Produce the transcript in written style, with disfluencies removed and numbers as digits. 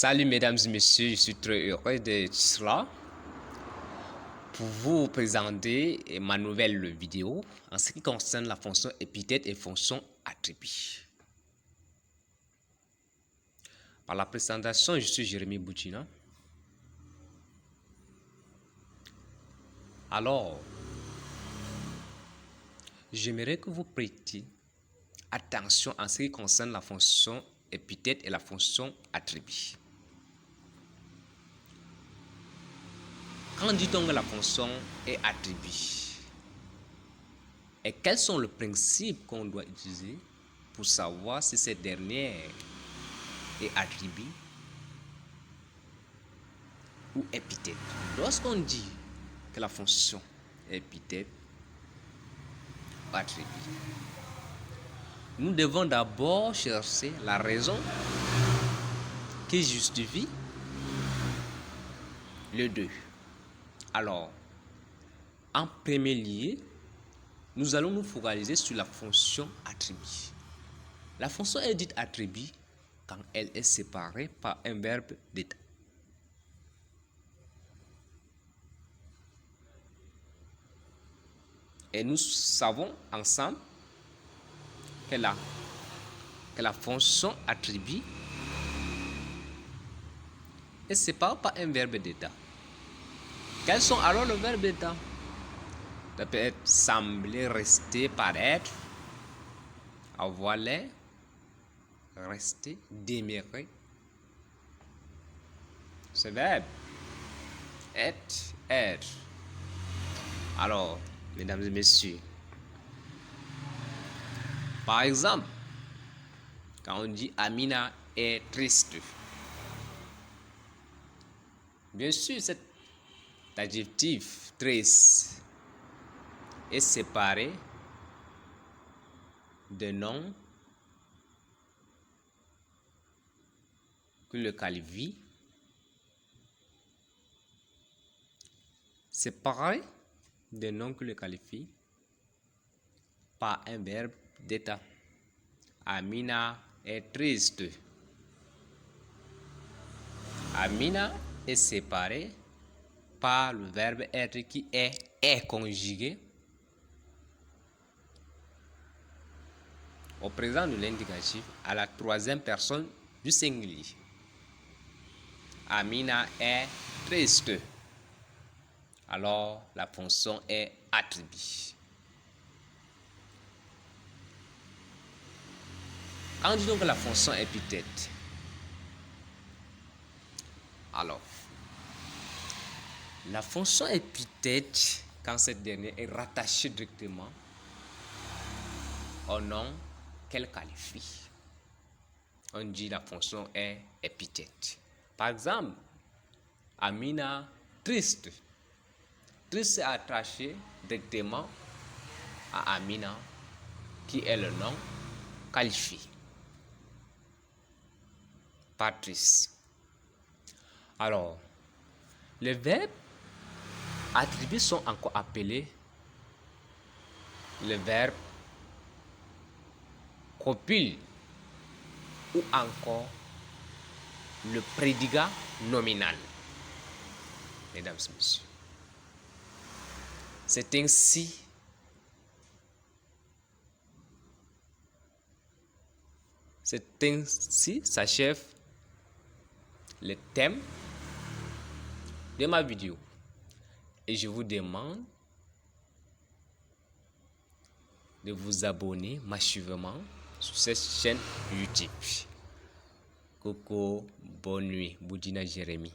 Salut mesdames et messieurs, je suis très heureux d'être là pour vous présenter ma nouvelle vidéo en ce qui concerne la fonction épithète et fonction attribut. Par la présentation, je suis Jérémy Boutina. Alors, j'aimerais que vous prêtiez attention en ce qui concerne la fonction épithète et la fonction attribut. Quand dit-on que la fonction est attribut? Et quels sont les principes qu'on doit utiliser pour savoir si cette dernière est attribut ou épithète? Lorsqu'on dit que la fonction est épithète ou attribut, nous devons d'abord chercher la raison qui justifie les deux. Alors, en premier lieu, nous allons nous focaliser sur la fonction attribut. La fonction est dite attribut quand elle est séparée par un verbe d'état. Et nous savons ensemble que la fonction attribut est séparée par un verbe d'état. Quels sont alors les verbes d'état? Ça peut être sembler, rester, paraître, avoir l'air, rester, demeurer. Ce verbe être. Alors, mesdames et messieurs, par exemple, quand on dit Amina est triste, bien sûr, cet adjectif triste est séparé de noms que le qualifie, séparé de noms que le qualifie par un verbe d'état. Amina est triste. Amina est séparé par le verbe être qui est conjugué au présent de l'indicatif à la troisième personne du singulier. Amina est triste. Alors la fonction est attribut. Quand dit donc que la fonction est épithète, alors la fonction épithète, quand cette dernière est rattachée directement au nom qu'elle qualifie, on dit la fonction est épithète. Par exemple, Amina triste. Triste est attaché directement à Amina, qui est le nom qualifié. Pas triste. Alors, les verbes attribués sont encore appelés les verbes copule ou encore le prédicat nominal. Mesdames et messieurs, c'est ainsi s'achève le thème de ma vidéo et je vous demande de vous abonner massivement sur cette chaîne YouTube. Coco, bonne nuit, Boutina Jérémy.